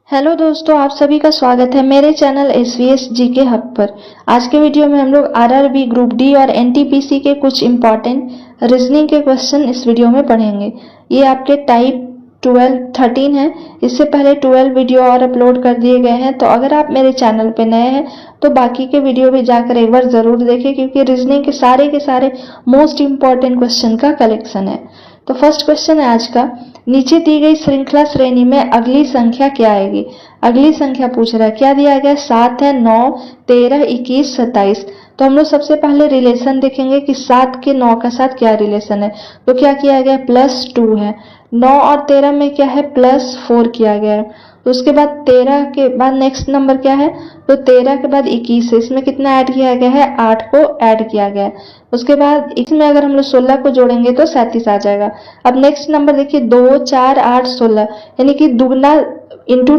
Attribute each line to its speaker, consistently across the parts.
Speaker 1: Hello दोस्तों, आप सभी का स्वागत है मेरे चैनल एसवीएस जीके हब पर। आज के वीडियो में हम लोग आरआरबी ग्रुप डी और एनटीपीसी के कुछ इम्पॉर्टेंट रीजनिंग के क्वेश्चन इस वीडियो में पढ़ेंगे। ये आपके टाइप 13 है। इससे पहले 12 वीडियो और अपलोड कर दिए गए हैं, तो अगर आप मेरे चैनल पे नए हैं तो बाकी के वीडियो भी जाकर एक बार जरूर देखें, क्योंकि रीजनिंग के सारे मोस्ट इम्पॉर्टेंट क्वेश्चन का कलेक्शन है। तो फर्स्ट क्वेश्चन है आज का, नीचे दी गई श्रृंखला श्रेणी में अगली संख्या क्या आएगी। अगली संख्या पूछ रहा है, क्या दिया गया, 7 है, 9, 13, 21, 27। तो हम लोग सबसे पहले रिलेशन देखेंगे कि 7 के 9 का साथ क्या रिलेशन है। तो क्या किया गया, +2 है। 9 और 13 में क्या है, +4 किया गया है। तो उसके बाद 13 के बाद नेक्स्ट नंबर क्या है, तो 13 के बाद 21 है। इसमें कितना ऐड किया गया है, 8 को ऐड किया गया है। उसके बाद इसमें अगर हम लोग 16 को जोड़ेंगे तो 37 आ जाएगा। अब नेक्स्ट नंबर देखिए, 2, 4, 8, 16, यानी कि दुगना इंटू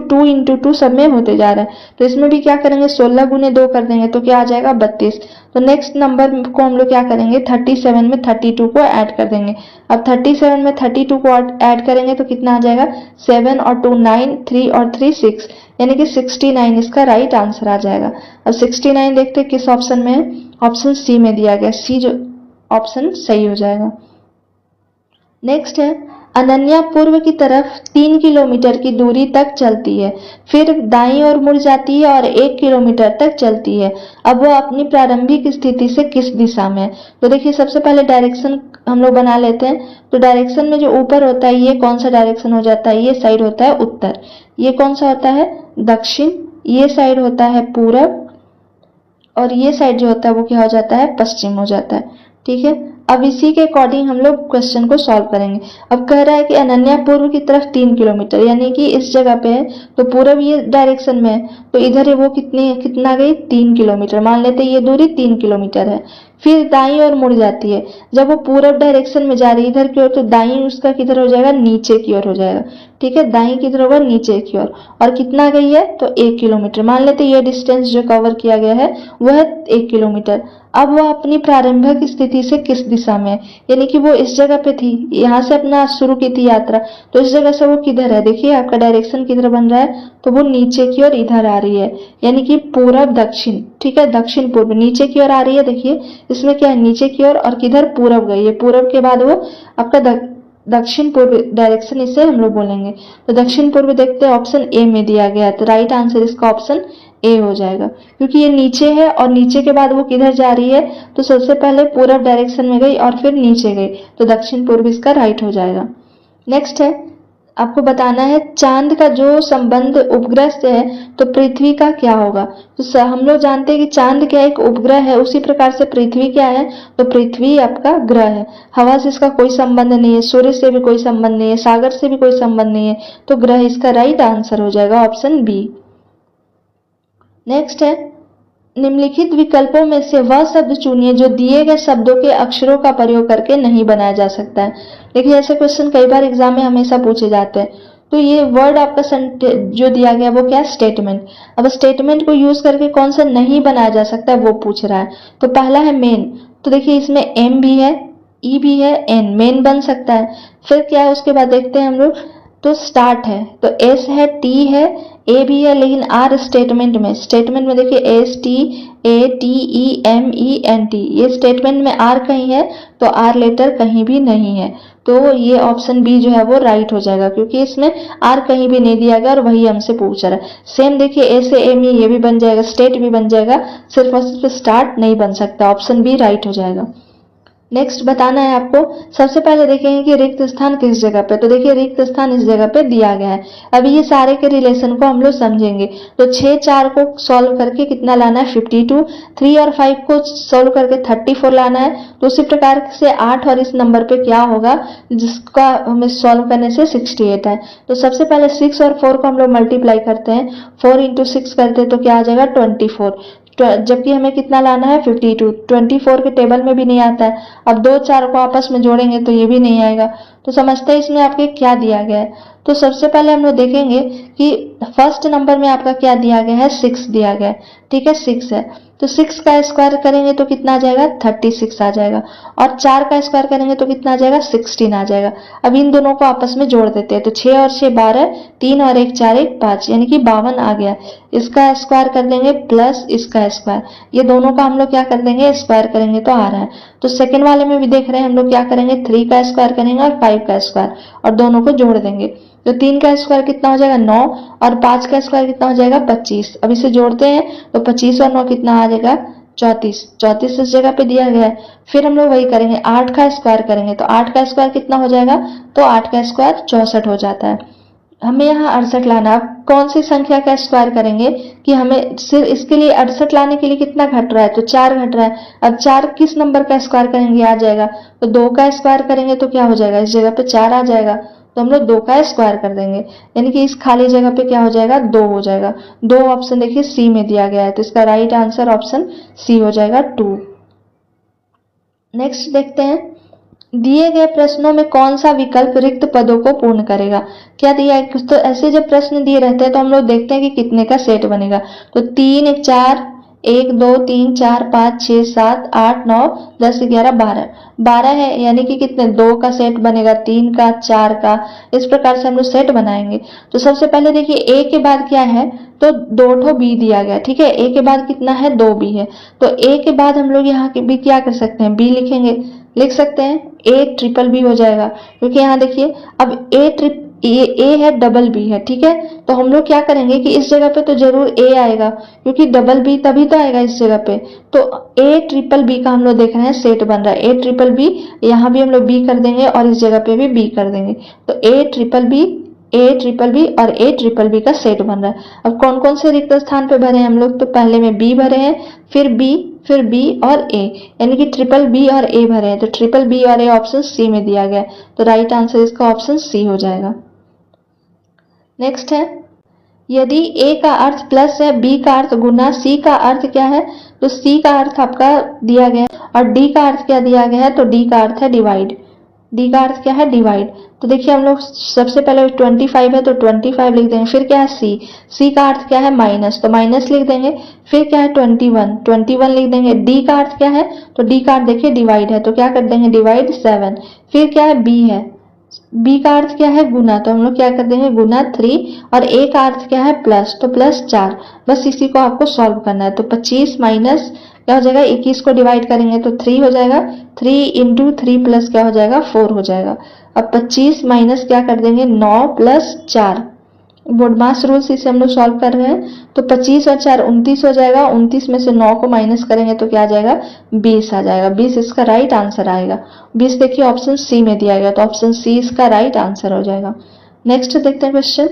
Speaker 1: टू सब में होते जा रहा है। तो इसमें भी क्या करेंगे, 16 गुने 2 कर देंगे तो क्या आ जाएगा, 32। तो नेक्स्ट नंबर को हम लोग क्या करेंगे, 37 में 32 को ऐड कर देंगे। अब 37 में 32 को ऐड करेंगे तो कितना आ जाएगा, 7 और 2 9, 3 और 3 6, यानी कि 69 इसका राइट आंसर आ जाएगा। अब 69 देखते हैं किस ऑप्शन में है, ऑप्शन सी में दिया गया, सी जो ऑप्शन सही हो जाएगा। नेक्स्ट है, अनन्या पूर्व की तरफ 3 किलोमीटर की दूरी तक चलती है, फिर दाईं ओर मुड़ जाती है और 1 किलोमीटर तक चलती है। अब वह अपनी प्रारंभिक स्थिति से किस दिशा में है। तो देखिए सबसे पहले डायरेक्शन हम लोग बना लेते हैं। तो डायरेक्शन में जो ऊपर होता है ये कौन सा डायरेक्शन हो जाता है, ये साइड होता है उत्तर। ये कौन सा होता है, दक्षिण। ये साइड होता है पूरब, और ये साइड जो होता है वो क्या हो जाता है, पश्चिम हो जाता है। ठीक है, अब इसी के अकॉर्डिंग हम लोग क्वेश्चन को सॉल्व करेंगे। अब कह रहा है कि अनन्या पूर्व की तरफ 3 किलोमीटर, यानी कि इस जगह पे है तो पूरब ये डायरेक्शन में है, तो इधर वो कितना गई, 3 किलोमीटर। मान लेते हैं ये दूरी 3 किलोमीटर है। फिर दाईं ओर मुड़ जाती है, जब वो पूरब डायरेक्शन में जा रही है इधर की ओर, तो दाईं उसका किधर हो जाएगा, नीचे की ओर हो जाएगा। ठीक है, दाईं किधर होगा, नीचे की ओर। और कितना गई है, तो 1 किलोमीटर। मान लेते हैं ये डिस्टेंस जो कवर किया गया है वह है 1 किलोमीटर। अब वह अपनी प्रारंभिक स्थिति से किस दिशा में है, यानी कि वो इस जगह पे थी, यहाँ से अपना शुरू की थी यात्रा, तो इस जगह से वो किधर है, देखिए आपका डायरेक्शन किधर बन रहा है, तो वो नीचे की ओर इधर आ रही है, यानी कि पूरब दक्षिण। ठीक है, दक्षिण पूर्व नीचे की ओर आ रही है। देखिए इसमें क्या है, नीचे की ओर, और किधर, पूरब गई है। पूरब के बाद वो आपका दक्षिण पूर्व डायरेक्शन, इसे हम लोग बोलेंगे। तो दक्षिण पूर्व देखते हैं, ऑप्शन ए में दिया गया है, तो राइट आंसर इसका ऑप्शन ए हो जाएगा, क्योंकि ये नीचे है और नीचे के बाद वो किधर जा रही है, तो सबसे पहले पूरब डायरेक्शन में गई और फिर नीचे गई, तो दक्षिण पूर्व इसका राइट हो जाएगा। नेक्स्ट है, आपको बताना है चांद का जो संबंध उपग्रह से है तो पृथ्वी का क्या होगा। तो हम लोग जानते हैं कि चांद क्या एक उपग्रह है, उसी प्रकार से पृथ्वी क्या है, तो पृथ्वी आपका ग्रह है। हवा से इसका कोई संबंध नहीं है, सूर्य से भी कोई संबंध नहीं है, सागर से भी कोई संबंध नहीं है, तो ग्रह इसका राइट आंसर हो जाएगा, ऑप्शन बी। नेक्स्ट है, निम्नलिखित विकल्पों में से वह शब्द चुनिए जो दिए गए शब्दों के अक्षरों का प्रयोग करके नहीं बनाया जा सकता है। देखिए ऐसे क्वेश्चन कई बार एग्जाम में हमेशा पूछे जाते हैं। तो ये वर्ड आपका जो दिया गया वो क्या, स्टेटमेंट। अब स्टेटमेंट को यूज करके कौन सा नहीं बनाया जा सकता है वो पूछ रहा है। तो पहला है मेन, तो देखिए इसमें एम भी है, ई भी है, एन, मेन बन सकता है। फिर क्या है, उसके बाद देखते हैं हम लोग, तो स्टार्ट है, तो एस है, टी है, ए भी है, लेकिन आर स्टेटमेंट में देखिए STATEMENT, ये स्टेटमेंट में आर कहीं है तो आर लेटर कहीं भी नहीं है, तो ये ऑप्शन बी जो है वो राइट हो जाएगा, क्योंकि इसमें आर कहीं भी नहीं दिया गया और वही हमसे पूछ रहा है। सेम देखिए SAME, ये भी बन जाएगा, स्टेट भी बन जाएगा, सिर्फ और सिर्फ स्टार्ट नहीं बन सकता, ऑप्शन बी राइट हो जाएगा। नेक्स्ट बताना है आपको, सबसे पहले देखेंगे कि रिक्त स्थान किस जगह पे, तो देखिए रिक्त स्थान इस जगह पे दिया गया है। अभी ये सारे के रिलेशन को हम लोग समझेंगे। तो 6, 4 को सॉल्व करके कितना लाना है, 52, 3 और 5 को सॉल्व करके 34 लाना है। तो उसी प्रकार से 8 और इस नंबर पे क्या होगा जिसका हमें सॉल्व करने से 68 है। तो सबसे पहले 6 और 4 को हम लोग मल्टीप्लाई करते हैं, 4 × 6 करते हैं तो क्या आ जाएगा, 24, जबकि हमें कितना लाना है, 52, 24 के टेबल में भी नहीं आता है। अब 2, 4 को आपस में जोड़ेंगे तो ये भी नहीं आएगा। तो समझते हैं इसमें आपके क्या दिया गया है, तो सबसे पहले हम लोग देखेंगे कि फर्स्ट नंबर में आपका क्या दिया गया है, 6 दिया गया है, ठीक है 6 है, तो 6 का स्क्वायर करेंगे तो कितना आ जाएगा, 36 आ जाएगा, और 4 का स्क्वायर करेंगे तो कितना आ जाएगा, 16 आ जाएगा। अब इन दोनों को आपस में जोड़ देते हैं, तो 6 और 6 12, 3 और 1 4 1 5, यानी कि 52 आ गया। इसका स्क्वायर कर देंगे प्लस इसका स्क्वायर, ये दोनों का हम लोग क्या कर देंगे, स्क्वायर करेंगे तो आ रहा है। तो सेकंड वाले में भी देख रहे हैं हम लोग क्या करेंगे, 3 का स्क्वायर करेंगे और 5 का स्क्वायर, और दोनों को जोड़ देंगे। तो 3 का स्क्वायर कितना हो जाएगा, 9, और 5 का स्क्वायर कितना हो जाएगा, 25। अब इसे जोड़ते हैं तो 25 और 9 कितना आ जाएगा, 34। 34 इस जगह पे दिया गया है। फिर हम लोग वही करेंगे, 8 का स्क्वायर करेंगे तो 8 का स्क्वायर कितना हो जाएगा, तो 8 का स्क्वायर 64 हो जाता है। हमें यहाँ 68 लाना। अब कौन सी संख्या का स्क्वायर करेंगे कि हमें सिर्फ इसके लिए 68 लाने के लिए कितना घट रहा है, तो 4 घट रहा है। अब 4 किस नंबर का स्क्वायर करेंगे, आ जाएगा, तो 2 का स्क्वायर करेंगे तो क्या हो जाएगा, इस जगह पे 4 आ जाएगा, तो हम लोग 2 का स्क्वायर कर देंगे, यानी कि इस खाली जगह पे क्या हो जाएगा, 2 हो जाएगा। 2 ऑप्शन देखिए सी में दिया गया है, तो इसका राइट आंसर ऑप्शन सी हो जाएगा 2। नेक्स्ट देखते हैं, दिए गए प्रश्नों में कौन सा विकल्प रिक्त पदों को पूर्ण करेगा। क्या दिया है, कुछ तो ऐसे जब प्रश्न दिए रहते हैं तो हम लोग देखते हैं कि कितने का सेट बनेगा। तो 3 1 4, 1 2 3 4 5 6 7 8 9 10 11 12, 12 है, यानी कि कितने, 2 का सेट बनेगा, 3 का, 4 का, इस प्रकार से हम लोग सेट बनाएंगे। तो सबसे पहले देखिए ए के बाद क्या है, तो 2 ठो बी दिया गया, ठीक है, ए के बाद कितना है, 2 बी है, तो ए के बाद हम लोग यहाँ के बी क्या कर सकते हैं, बी लिखेंगे, लिख सकते हैं, ए ट्रिपल बी हो जाएगा, क्योंकि यहाँ देखिए अब ए है, डबल बी है, ठीक है, तो हम लोग क्या करेंगे कि इस जगह पे तो जरूर ए आएगा, क्योंकि डबल बी तभी तो आएगा इस जगह पे, तो ए ट्रिपल बी का हम लोग देख रहे हैं सेट बन रहा है, ए ट्रिपल बी, यहाँ भी हम लोग बी कर देंगे और इस जगह पे भी बी कर देंगे, तो ए ट्रिपल बी और ए ट्रिपल बी का सेट बन रहा है। अब कौन कौन से रिक्त स्थान पे भरे हैं हम लोग, तो पहले में बी भरे हैं, फिर बी और ए, यानी कि ट्रिपल बी और ए भरे हैं, तो ट्रिपल बी और ए ऑप्शन सी में दिया गया है, तो राइट आंसर इसका ऑप्शन सी हो जाएगा। नेक्स्ट है, यदि ए का अर्थ प्लस है, बी का अर्थ गुना, सी का अर्थ क्या है, तो सी का अर्थ आपका दिया गया है, और डी का अर्थ क्या दिया गया है, तो डी का अर्थ है डिवाइड, डी का अर्थ क्या है, डिवाइड। तो देखिए हम लोग सबसे पहले 25 है तो 25 लिख देंगे, फिर क्या है सी का अर्थ क्या है, माइनस, तो माइनस लिख देंगे, फिर क्या है 21 लिख देंगे। डी का अर्थ क्या है, तो डी का अर्थ देखिए डिवाइड है, तो क्या कर देंगे, डिवाइड 7, फिर क्या है बी है, बी का अर्थ क्या है, गुना, तो हम लोग क्या कर देंगे, गुना 3, और ए का अर्थ क्या है, प्लस, तो प्लस 4। बस इसी को आपको सॉल्व करना है, तो 25 माइनस क्या हो जाएगा, 21 को डिवाइड करेंगे तो 3 हो जाएगा, 3 इंटू 3 प्लस क्या हो जाएगा, 4 हो जाएगा। अब 25 माइनस क्या कर देंगे, 9 प्लस 4, बोडमास रूल से इसे हम लोग सॉल्व कर रहे हैं, तो 25 और 4 29 हो जाएगा, 29 में से 9 को माइनस करेंगे तो क्या आ जाएगा, 20 आ जाएगा, 20 इसका राइट आंसर आएगा। 20 देखिए ऑप्शन सी में दिया गया, तो ऑप्शन सी इसका राइट आंसर हो जाएगा। नेक्स्ट देखते हैं क्वेश्चन,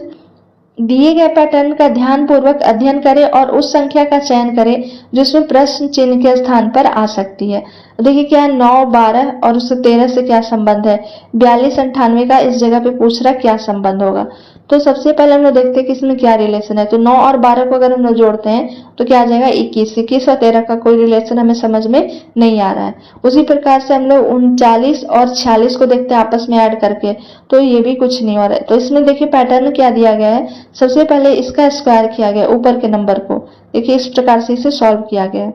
Speaker 1: दिए गए पैटर्न का ध्यानपूर्वक अध्ययन करें और उस संख्या का चयन करें जिसमें प्रश्न चिन्ह के स्थान पर आ सकती है। देखिए क्या है, 9 12 और उससे 13 से क्या संबंध है, 42 98 का इस जगह पे पूछ रहा क्या संबंध होगा। तो सबसे पहले हम लोग देखते हैं कि इसमें क्या रिलेशन है, तो 9 और 12 को अगर हम लोग जोड़ते हैं तो क्या आ जाएगा, 21 और 13 का कोई रिलेशन हमें समझ में नहीं आ रहा है। उसी प्रकार से हम लोग 39 और 46 को देखते हैं आपस में ऐड करके, तो ये भी कुछ नहीं हो रहा है। तो इसमें देखिए पैटर्न क्या दिया गया है, सबसे पहले इसका स्क्वायर किया गया ऊपर के नंबर को, देखिए इस प्रकार से इसे सॉल्व किया गया है।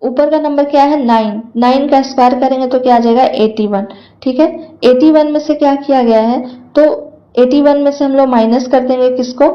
Speaker 1: ऊपर का नंबर क्या है, 9 का स्क्वायर करेंगे तो क्या आ जाएगा, 81, ठीक है। 81 में से क्या किया गया है, तो 81 में से हम लोग माइनस कर देंगे किसको,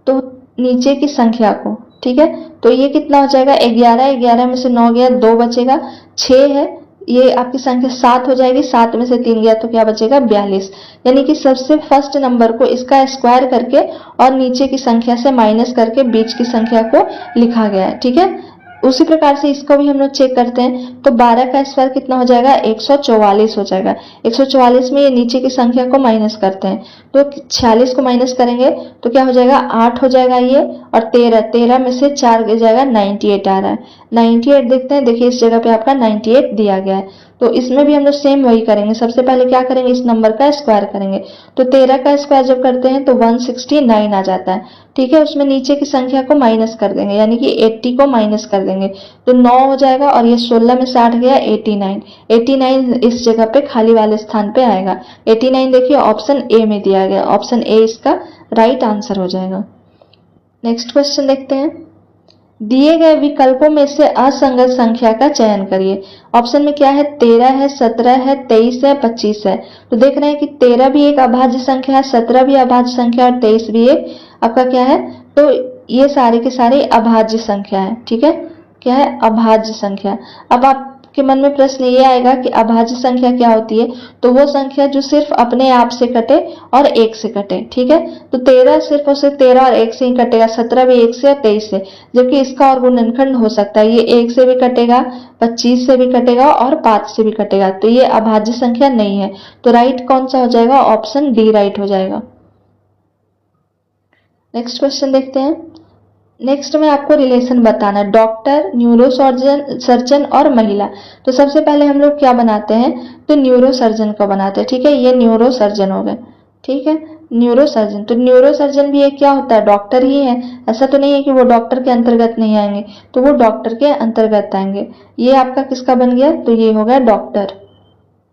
Speaker 1: तो नीचे की संख्या को, ठीक है। तो ये कितना हो जाएगा, 11 में से 9 गया, 2 बचेगा, 6 है, ये आपकी संख्या 7 हो जाएगी, 7 में से 3 गया तो क्या बचेगा, 42, यानी कि सबसे फर्स्ट नंबर को इसका स्क्वायर करके और नीचे की संख्या से माइनस करके बीच की संख्या को लिखा गया है, ठीक है। उसी प्रकार से इसको भी हम लोग चेक करते हैं, तो 12 का स्क्वायर कितना हो जाएगा, 144 हो जाएगा। 144 में ये नीचे की संख्या को माइनस करते हैं, तो 46 को माइनस करेंगे तो क्या हो जाएगा, 8 हो जाएगा ये, और 13 में से 4 गिर जाएगा, 98 आ रहा है। 98 देखते हैं, देखिए इस जगह पे आपका 98 दिया गया है। तो इसमें भी हम लोग सेम वही करेंगे। सबसे पहले क्या करेंगे, इस नंबर का स्क्वायर करेंगे। तो 13 का स्क्वायर जब करते हैं तो 169 आ जाता है। ठीक है, उसमें नीचे की संख्या को माइनस कर देंगे, यानी कि 80 को माइनस कर देंगे तो 9 हो जाएगा, और ये 16 में 60 गया 89। 89 इस जगह पे खाली वाले स्थान पे आएगा। 89 देखिए ऑप्शन ए में दिया गया, ऑप्शन ए इसका राइट आंसर हो जाएगा। नेक्स्ट क्वेश्चन देखते हैं। दिए गए विकल्पों में से असंगत संख्या का चयन करिए। ऑप्शन में क्या है, 13 है, 17 है, 23 है, 25 है। तो देख रहे हैं कि 13 भी एक अभाज्य संख्या है, 17 भी अभाज्य संख्या और 23 भी एक आपका क्या है, तो ये सारे के सारे अभाज्य संख्या है। ठीक है, क्या है, अभाज्य संख्या। अब आपके मन में प्रश्न ये आएगा कि अभाज्य संख्या क्या होती है, तो वो संख्या जो सिर्फ अपने आप से कटे और एक से कटे। ठीक है, तो 13 सिर्फ और सिर्फ 13 और एक से ही कटेगा, 17 भी एक से और 23 से, जबकि इसका और गुणनखंड हो सकता है, ये एक से भी कटेगा, 25 से भी कटेगा और 5 से भी कटेगा, तो ये अभाज्य संख्या नहीं है। तो राइट कौन सा हो जाएगा, ऑप्शन डी राइट हो जाएगा। नेक्स्ट क्वेश्चन देखते हैं। नेक्स्ट में आपको रिलेशन बताना है, डॉक्टर, सर्जन और महिला। तो सबसे पहले हम लोग क्या बनाते हैं, तो न्यूरो सर्जन को बनाते हैं। ठीक है, ये न्यूरो सर्जन हो गए। ठीक है, न्यूरो सर्जन, तो न्यूरो सर्जन भी एक क्या होता है, डॉक्टर ही है। ऐसा तो नहीं है कि वो डॉक्टर के अंतर्गत नहीं आएंगे, तो वो डॉक्टर के अंतर्गत आएंगे। ये आपका किसका बन गया, तो ये हो गया डॉक्टर,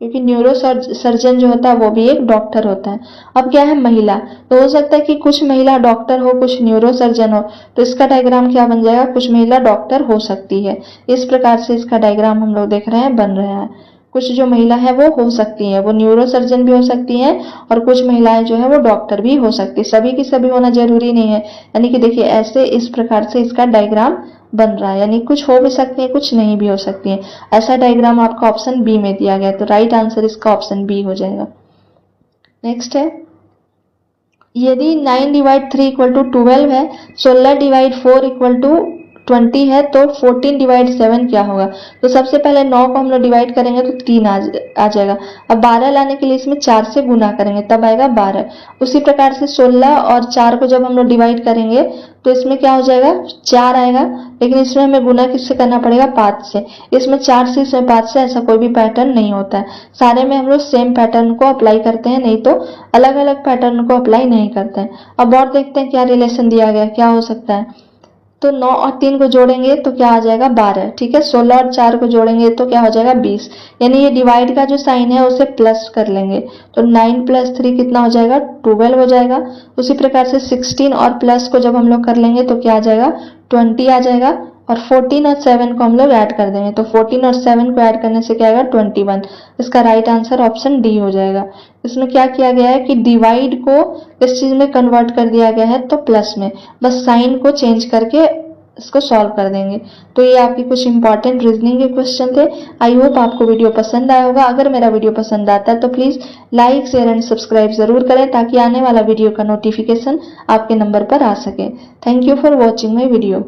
Speaker 1: क्योंकि न्यूरो सर्जन जो होता है वो भी एक डॉक्टर होता है। अब क्या है, महिला, तो हो सकता है कि कुछ महिला डॉक्टर हो, कुछ न्यूरो सर्जन हो, तो इसका डायग्राम क्या बन जाएगा, कुछ महिला डॉक्टर हो सकती है। इस प्रकार से इसका डायग्राम हम लोग देख रहे हैं बन रहा है। कुछ जो महिला है वो हो सकती है, वो न्यूरो सर्जन भी हो सकती हैं, और कुछ महिलाएं जो है वो डॉक्टर भी हो सकती है। सभी की सभी होना जरूरी नहीं है, यानी कि देखिए ऐसे इस प्रकार से इसका डायग्राम बन रहा है, यानी कुछ हो भी सकती है, कुछ नहीं भी हो सकती है। ऐसा डायग्राम आपका ऑप्शन बी में दिया गया है, तो राइट आंसर इसका ऑप्शन बी हो जाएगा। नेक्स्ट है, यदि 9 डिवाइड 3 इक्वल टू 12 है, 16 डिवाइड 4 इक्वल टू 20 है, तो 14 डिवाइड 7 क्या होगा। तो सबसे पहले 9 को हम लोग डिवाइड करेंगे तो 3 आ जाएगा। अब 12 लाने के लिए इसमें 4 से गुना करेंगे तब आएगा 12। उसी प्रकार से 16 और 4 को जब हम लोग डिवाइड करेंगे तो इसमें क्या हो जाएगा, 4 आएगा, लेकिन इसमें हमें गुना किससे करना पड़ेगा, 5 से। इसमें 4 से, इसमें 5 से, ऐसा कोई भी पैटर्न नहीं होता है। सारे में हम लोग सेम पैटर्न को अप्लाई करते हैं, नहीं तो अलग अलग पैटर्न को अप्लाई नहीं करते हैं। अब और देखते हैं क्या रिलेशन दिया गया, क्या हो सकता है। तो 9 और 3 को जोड़ेंगे तो क्या आ जाएगा, 12। ठीक है, 16 और 4 को जोड़ेंगे तो क्या हो जाएगा, 20। यानी ये डिवाइड का जो साइन है उसे प्लस कर लेंगे, तो 9 प्लस 3 कितना हो जाएगा, 12 हो जाएगा। उसी प्रकार से 16 और प्लस को जब हम लोग कर लेंगे तो क्या आ जाएगा, 20 आ जाएगा। और 14 और 7 को हम लोग ऐड कर देंगे, तो 14 और 7 को ऐड करने से क्या आएगा, 21। इसका राइट आंसर ऑप्शन डी हो जाएगा। इसमें क्या किया गया है कि डिवाइड को इस चीज में कन्वर्ट कर दिया गया है, तो प्लस में बस साइन को चेंज करके इसको सॉल्व कर देंगे। तो ये आपके कुछ इंपॉर्टेंट रीजनिंग के क्वेश्चन थे। आई होप आपको वीडियो पसंद आया होगा। अगर मेरा वीडियो पसंद आता है तो please like, share and subscribe जरूर करें, ताकि आने वाला वीडियो का नोटिफिकेशन आपके नंबर पर आ सके। Thank you for watching my video.